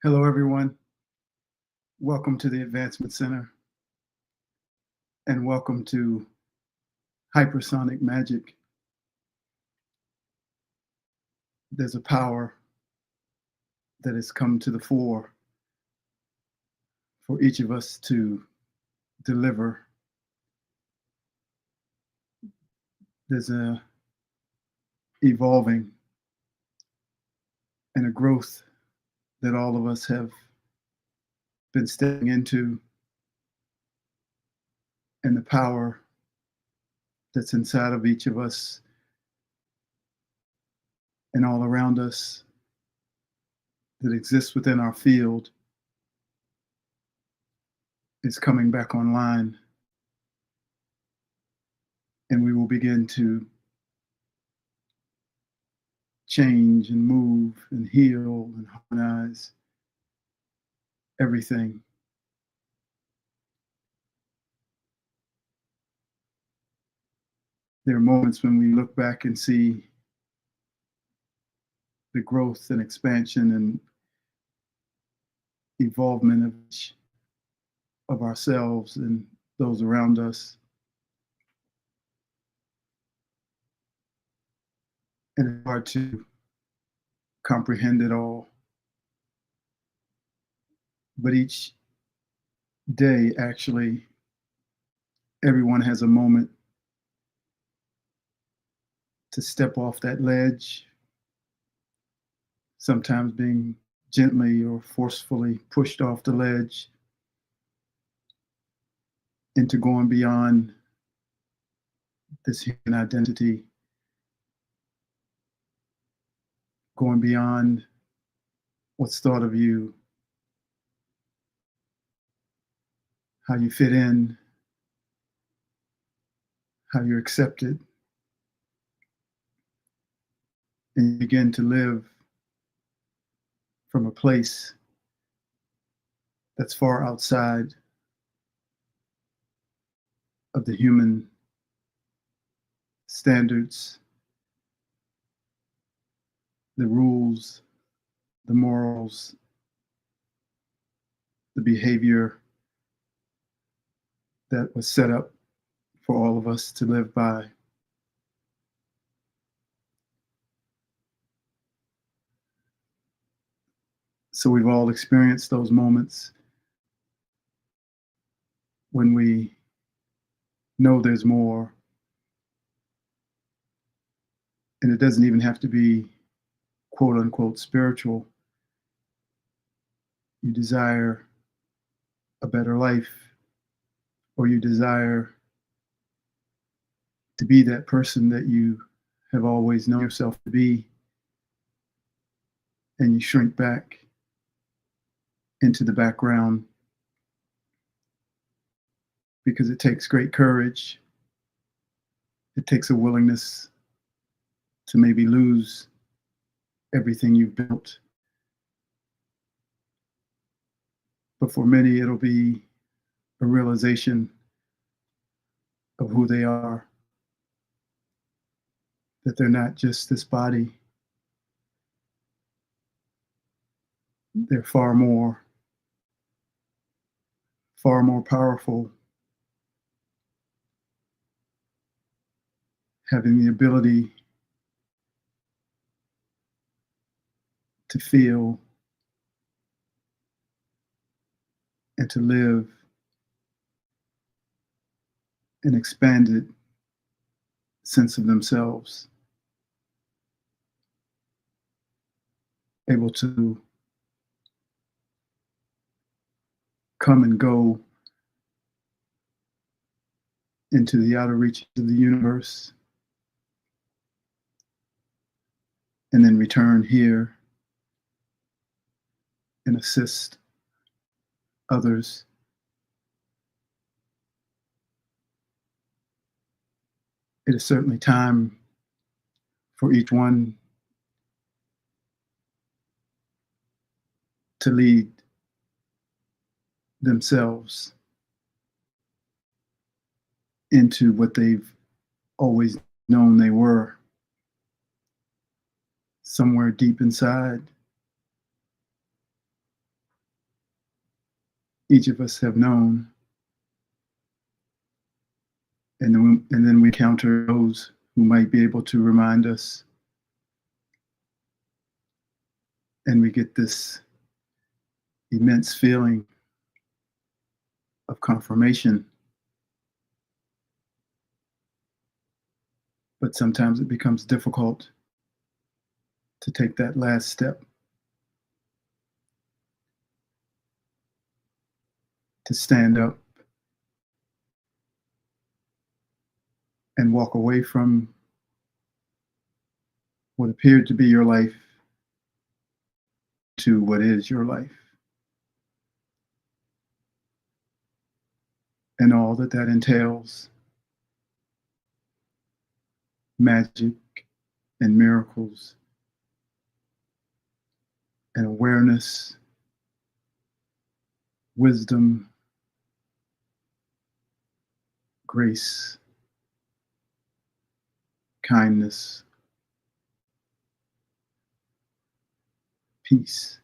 Hello, everyone. Welcome to the Advancement Center and welcome to Hypersonic Magic. There's a power that has come to the fore for each of us to deliver. There's a evolving and a growth that all of us have been stepping into, and the power that's inside of each of us and all around us that exists within our field is coming back online, and we will begin to change and move and heal and harmonize everything. There are moments when we look back and see the growth and expansion and evolvement of ourselves and those around us. And it's hard to comprehend it all. But each day, actually, everyone has a moment to step off that ledge, sometimes being gently or forcefully pushed off the ledge into going beyond this human identity, going beyond what's thought of you, how you fit in, how you're accepted, and you begin to live from a place that's far outside of the human standards, the rules, the morals, the behavior that was set up for all of us to live by. So we've all experienced those moments when we know there's more. And it doesn't even have to be quote unquote spiritual. You desire a better life, or you desire to be that person that you have always known yourself to be, and you shrink back into the background because it takes great courage. It takes a willingness to maybe lose everything you've built. But for many, it'll be a realization of who they are, that they're not just this body. They're far more powerful, having the ability to feel and to live an expanded sense of themselves, able to come and go into the outer reaches of the universe and then return here and assist others. It is certainly time for each one to lead themselves into what they've always known they were, somewhere deep inside. each of us have known. And then we encounter those who might be able to remind us, and we get this immense feeling of confirmation. But sometimes it becomes difficult to take that last step, to stand up and walk away from what appeared to be your life to what is your life, and all that that entails: magic and miracles and awareness, wisdom, grace, kindness, peace.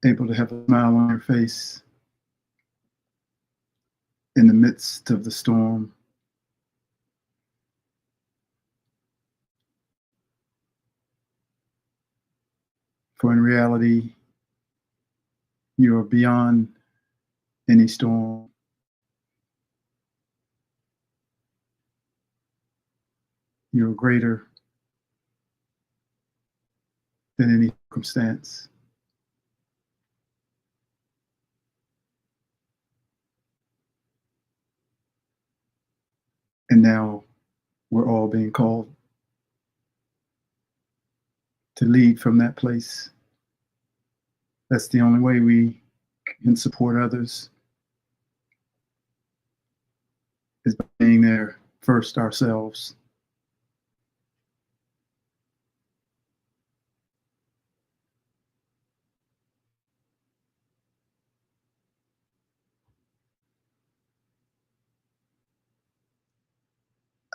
Able to have a smile on your face in the midst of the storm. For in reality, you are beyond any storm. You're greater than any circumstance. And now we're all being called to lead from that place. That's the only way we can support others, is by being there first ourselves.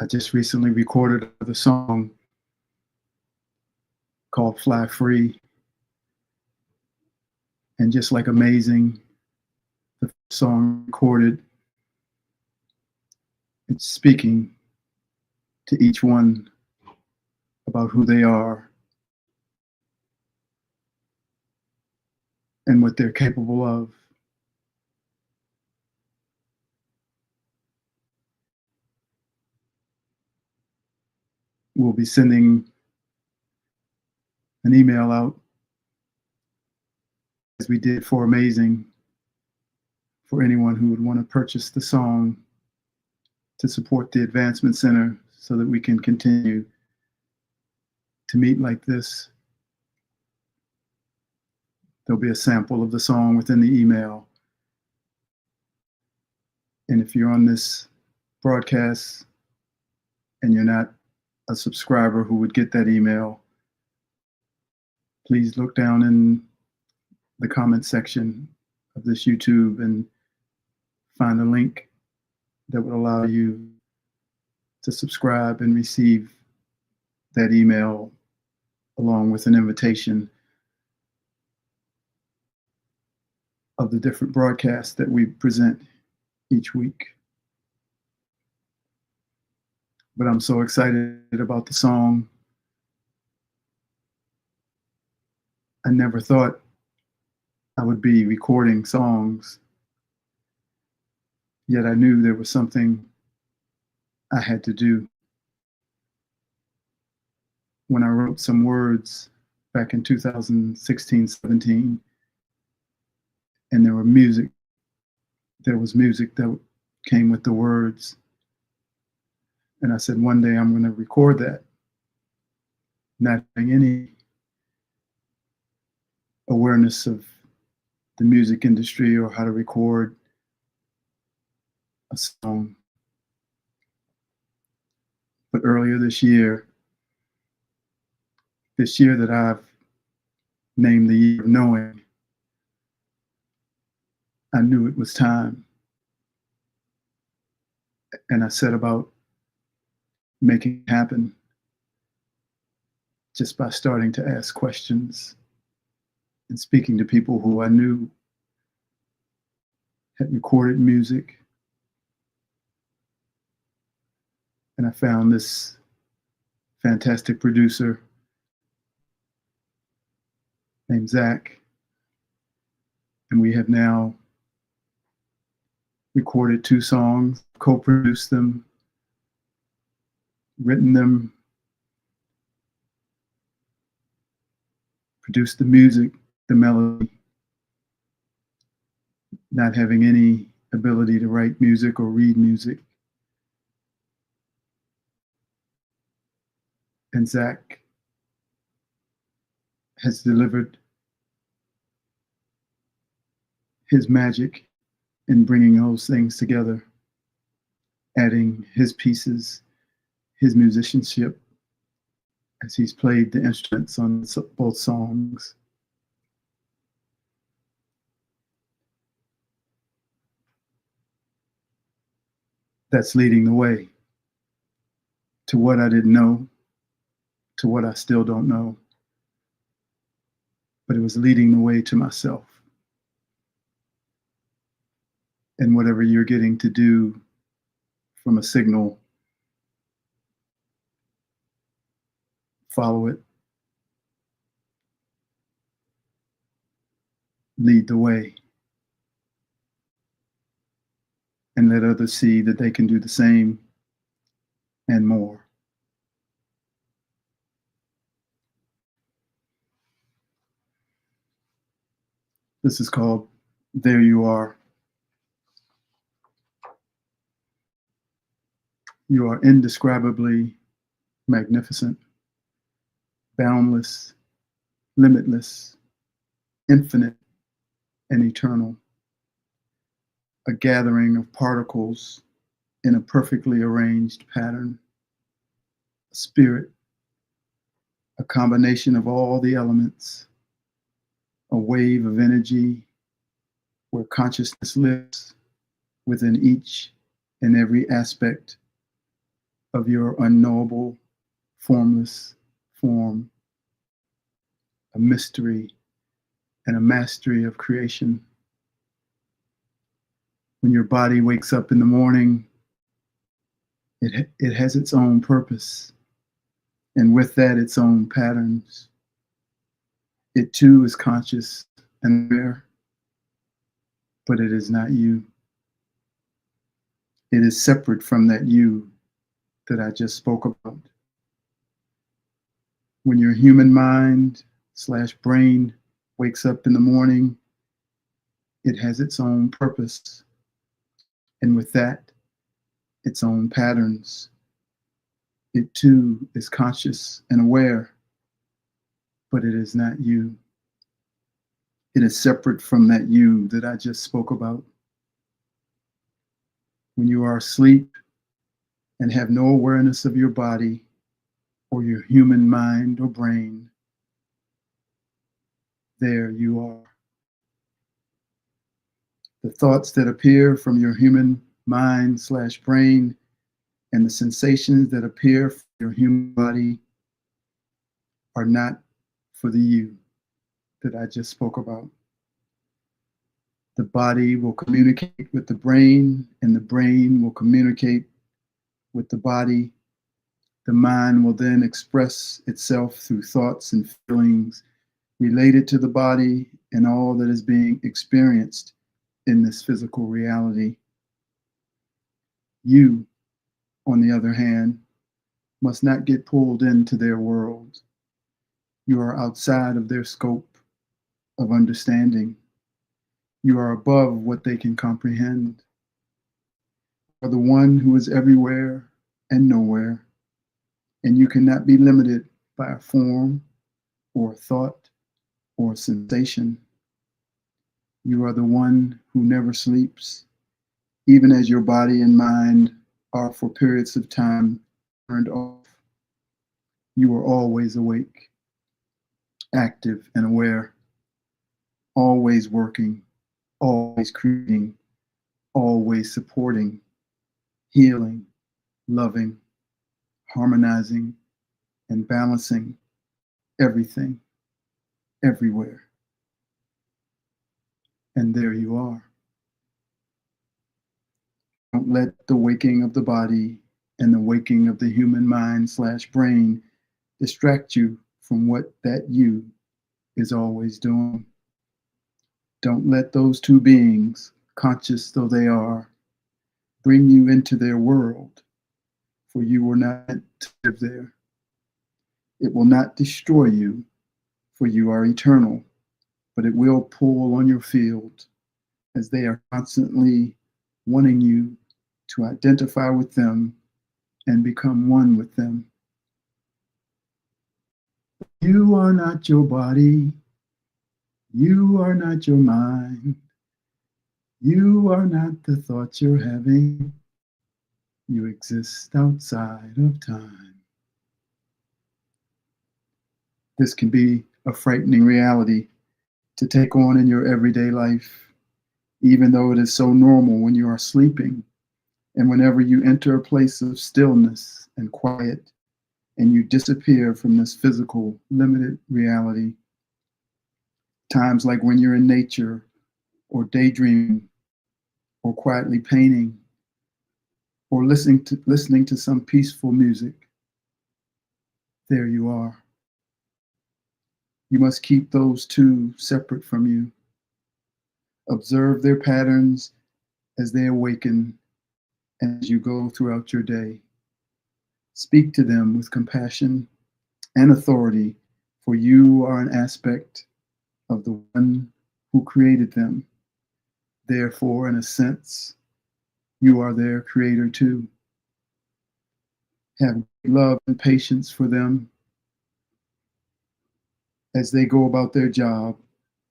I just recently recorded the song called Fly Free. And just like Amazing, the song recorded, it's speaking to each one about who they are and what they're capable of. We'll be sending an email out, as we did for Amazing, for anyone who would want to purchase the song to support the Advancement Center so that we can continue to meet like this. There'll be a sample of the song within the email. And if you're on this broadcast and you're not a subscriber who would get that email, please look down in the comment section of this YouTube and find a link that would allow you to subscribe and receive that email along with an invitation of the different broadcasts that we present each week. But I'm so excited about the song. I never thought I would be recording songs, yet I knew there was something I had to do. When I wrote some words back in 2016, 17, and there was music that came with the words. And I said, one day I'm going to record that, not having any awareness of the music industry or how to record a song. But earlier this year that I've named the year of knowing, I knew it was time. And I set about making it happen just by starting to ask questions and speaking to people who I knew had recorded music. And I found this fantastic producer named Zach. And we have now recorded 2 songs, co-produced them, written them, produced the music, the melody, not having any ability to write music or read music. And Zach has delivered his magic in bringing those things together, adding his pieces, his musicianship, as he's played the instruments on both songs. That's leading the way to what I didn't know, to what I still don't know, but it was leading the way to myself. And whatever you're getting to do from a signal, follow it, lead the way, and let others see that they can do the same and more. This is called There You Are. You are indescribably magnificent, boundless, limitless, infinite, and eternal. A gathering of particles in a perfectly arranged pattern. A spirit, a combination of all the elements, a wave of energy where consciousness lives within each and every aspect of your unknowable, formless form, a mystery and a mastery of creation. When your body wakes up in the morning, it has its own purpose, and with that, its own patterns. It too is conscious and aware, but it is not you. It is separate from that you that I just spoke about. When your human mind / brain wakes up in the morning, it has its own purpose, and with that, its own patterns. It too is conscious and aware, but it is not you. It is separate from that you that I just spoke about. When you are asleep and have no awareness of your body or your human mind or brain, there you are. The thoughts that appear from your human mind / brain and the sensations that appear from your human body are not for the you that I just spoke about. The body will communicate with the brain, and the brain will communicate with the body. The mind will then express itself through thoughts and feelings related to the body and all that is being experienced in this physical reality. You, on the other hand, must not get pulled into their world. You are outside of their scope of understanding. You are above what they can comprehend. You are the one who is everywhere and nowhere, and you cannot be limited by a form or a thought or a sensation. You are the one who never sleeps, even as your body and mind are for periods of time turned off. You are always awake, active and aware, always working, always creating, always supporting, healing, loving, harmonizing, and balancing everything, everywhere. and there you are. Don't let the waking of the body and the waking of the human mind/brain distract you from what that you is always doing. Don't let those two beings, conscious though they are, bring you into their world, for you were not meant to live there. It will not destroy you, for you are eternal, but it will pull on your field, as they are constantly wanting you to identify with them and become one with them. You are not your body. You are not your mind. You are not the thoughts you're having. You exist outside of time. This can be a frightening reality to take on in your everyday life, even though it is so normal when you are sleeping and whenever you enter a place of stillness and quiet and you disappear from this physical, limited reality. Times like when you're in nature or daydreaming or quietly painting or listening to some peaceful music. There you are. You must keep those two separate from you. Observe their patterns as they awaken as you go throughout your day. Speak to them with compassion and authority, for you are an aspect of the one who created them. Therefore, in a sense, you are their creator too. Have love and patience for them as they go about their job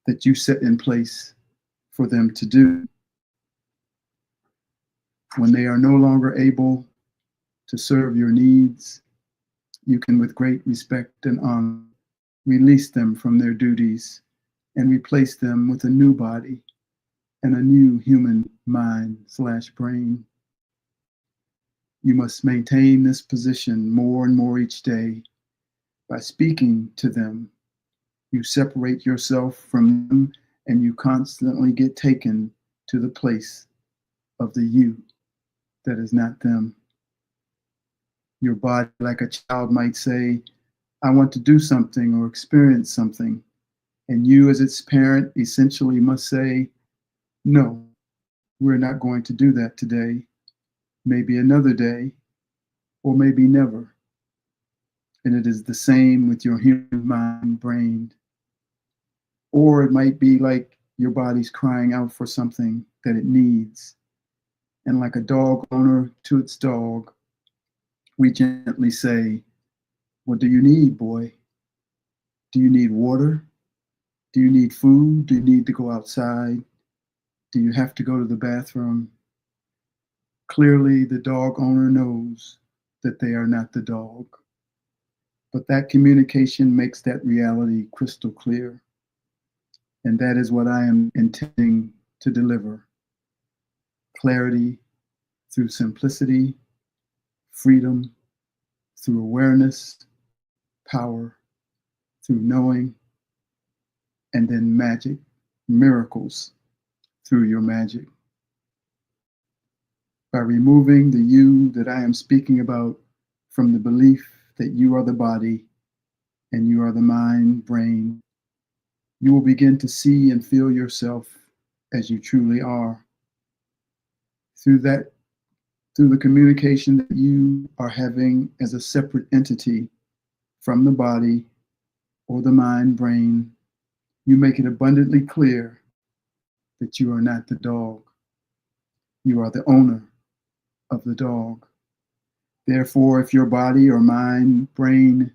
that you set in place for them to do. When they are no longer able to serve your needs, you can, with great respect and honor, release them from their duties and replace them with a new body and a new human mind/brain. You must maintain this position more and more each day by speaking to them. You separate yourself from them and you constantly get taken to the place of the you that is not them. Your body, like a child, might say, I want to do something or experience something. And you, as its parent, essentially must say, no, we're not going to do that today. Maybe another day, or maybe never. And it is the same with your human mind, brain. Or it might be like your body's crying out for something that it needs. And like a dog owner to its dog, we gently say, what do you need, boy? Do you need water? Do you need food? Do you need to go outside? Do you have to go to the bathroom? Clearly, the dog owner knows that they are not the dog. But that communication makes that reality crystal clear. And that is what I am intending to deliver. Clarity through simplicity, freedom through awareness, power through knowing, and then magic, miracles through your magic. By removing the you that I am speaking about from the belief that you are the body and you are the mind, brain, you will begin to see and feel yourself as you truly are. Through the communication that you are having as a separate entity from the body or the mind, brain, you make it abundantly clear that you are not the dog. You are the owner of the dog. Therefore, if your body or mind, brain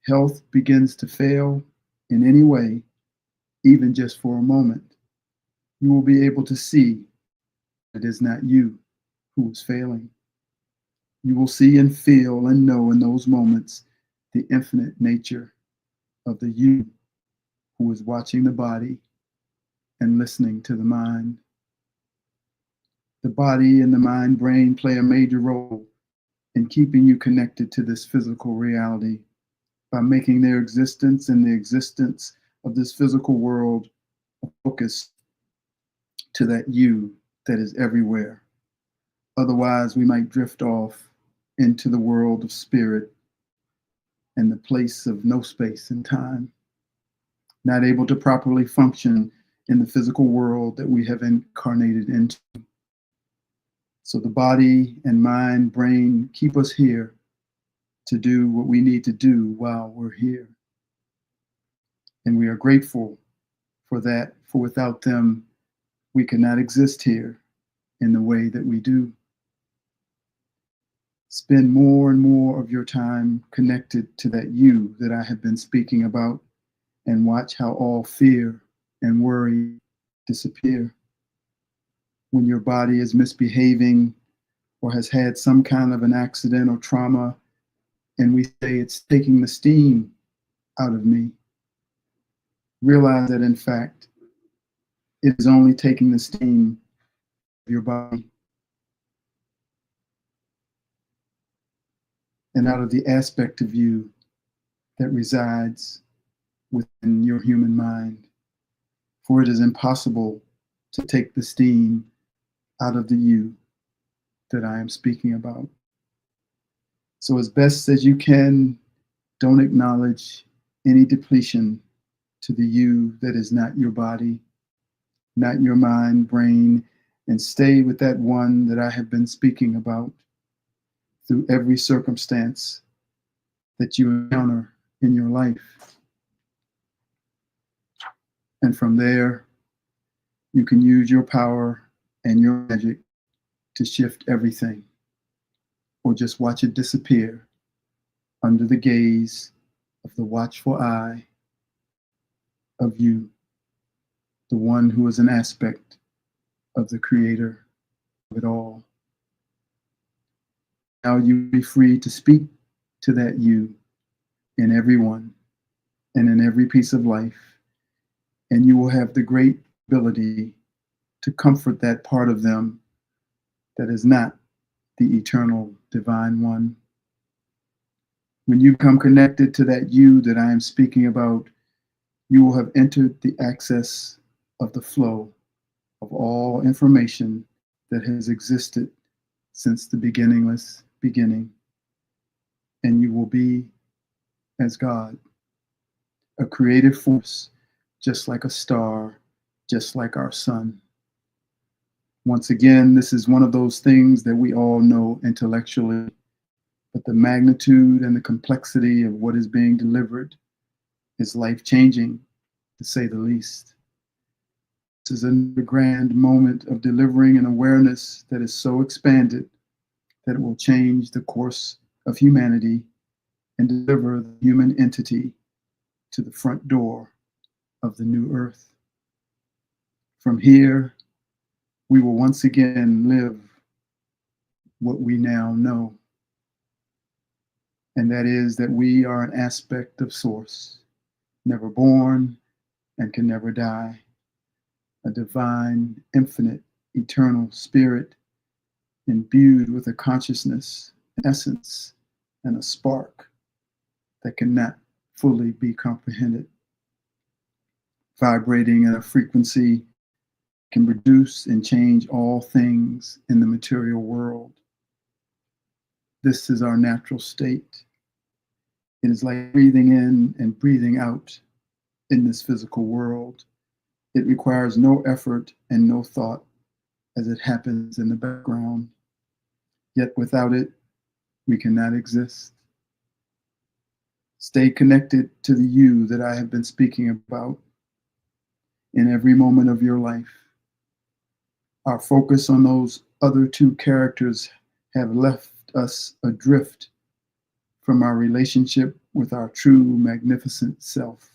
health begins to fail in any way, even just for a moment, you will be able to see it is not you who is failing. You will see and feel and know in those moments the infinite nature of the you who is watching the body and listening to the mind. The body and the mind brain play a major role in keeping you connected to this physical reality by making their existence and the existence of this physical world a focus to that you that is everywhere. Otherwise, we might drift off into the world of spirit and the place of no space and time, not able to properly function in the physical world that we have incarnated into. So the body and mind, brain keep us here to do what we need to do while we're here. And we are grateful for that, for without them, we cannot exist here in the way that we do. Spend more and more of your time connected to that you that I have been speaking about, and watch how all fear and worry disappear. When your body is misbehaving or has had some kind of an accident or trauma, and we say it's taking the steam out of me, realize that in fact, it is only taking the steam of your body and out of the aspect of you that resides within your human mind. For it is impossible to take the steam out of the you that I am speaking about. So as best as you can, don't acknowledge any depletion to the you that is not your body, not your mind, brain, and stay with that one that I have been speaking about through every circumstance that you encounter in your life. And from there, you can use your power and your magic to shift everything, or just watch it disappear under the gaze of the watchful eye of you, the one who is an aspect of the creator of it all. Now you be free to speak to that you in everyone and in every piece of life, and you will have the great ability to comfort that part of them that is not the eternal divine one. When you become connected to that you that I am speaking about, you will have entered the access of the flow of all information that has existed since the beginningless beginning. And you will be as God, a creative force, just like a star, just like our sun. Once again, this is one of those things that we all know intellectually, but the magnitude and the complexity of what is being delivered is life-changing, to say the least. This is a grand moment of delivering an awareness that is so expanded that it will change the course of humanity and deliver the human entity to the front door of the new earth. From here, we will once again live what we now know, and that is that we are an aspect of Source, never born and can never die, a divine, infinite, eternal spirit imbued with a consciousness, essence, and a spark that cannot fully be comprehended, vibrating at a frequency can produce and change all things in the material world. This is our natural state. It is like breathing in and breathing out in this physical world. It requires no effort and no thought as it happens in the background. Yet without it, we cannot exist. Stay connected to the you that I have been speaking about in every moment of your life. Our focus on those other two characters have left us adrift from our relationship with our true magnificent self.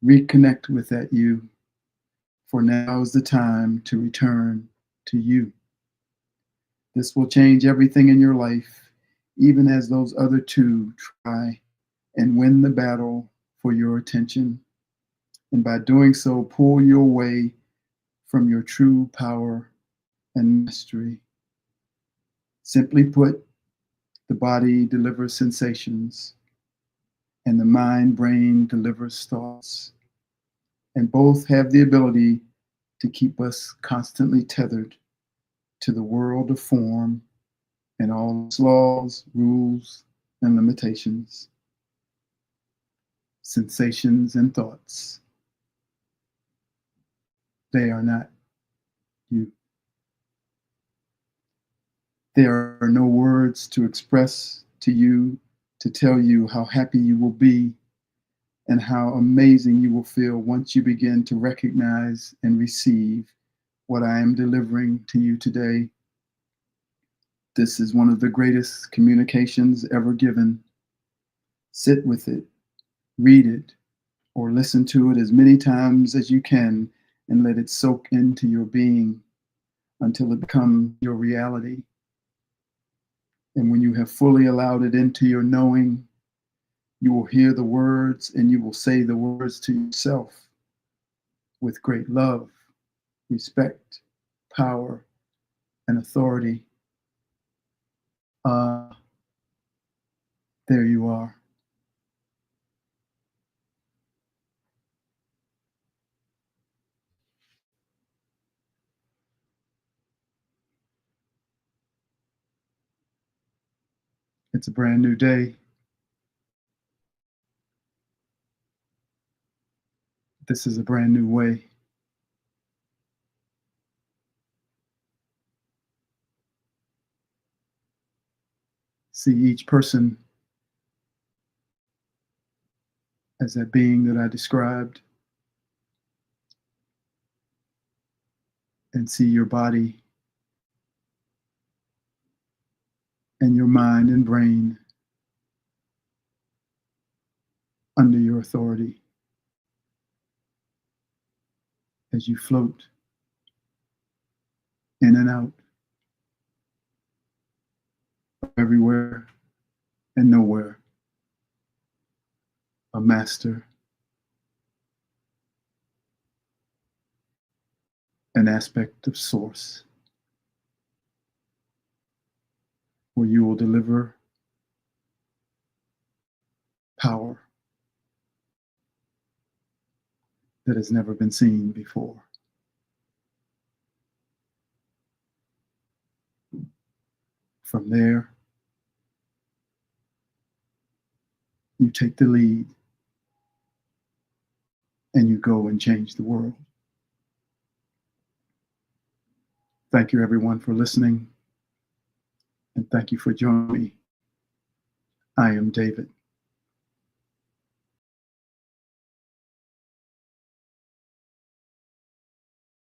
Reconnect with that you, for now is the time to return to you. This will change everything in your life, even as those other two try and win the battle for your attention. And by doing so, pull you away from your true power and mastery. Simply put, the body delivers sensations, and the mind brain delivers thoughts. And both have the ability to keep us constantly tethered to the world of form and all its laws, rules, and limitations, sensations, and thoughts. They are not you. There are no words to express to you, to tell you how happy you will be and how amazing you will feel once you begin to recognize and receive what I am delivering to you today. This is one of the greatest communications ever given. Sit with it, read it, or listen to it as many times as you can and let it soak into your being until it becomes your reality. And when you have fully allowed it into your knowing, you will hear the words and you will say the words to yourself with great love, respect, power, and authority. There you are. It's a brand new day. This is a brand new way. See each person as that being that I described, and see your body and your mind and brain under your authority as you float in and out, everywhere and nowhere. A master, an aspect of source, where you will deliver power that has never been seen before. From there, you take the lead and you go and change the world. Thank you, everyone, for listening, and thank you for joining me. I am David.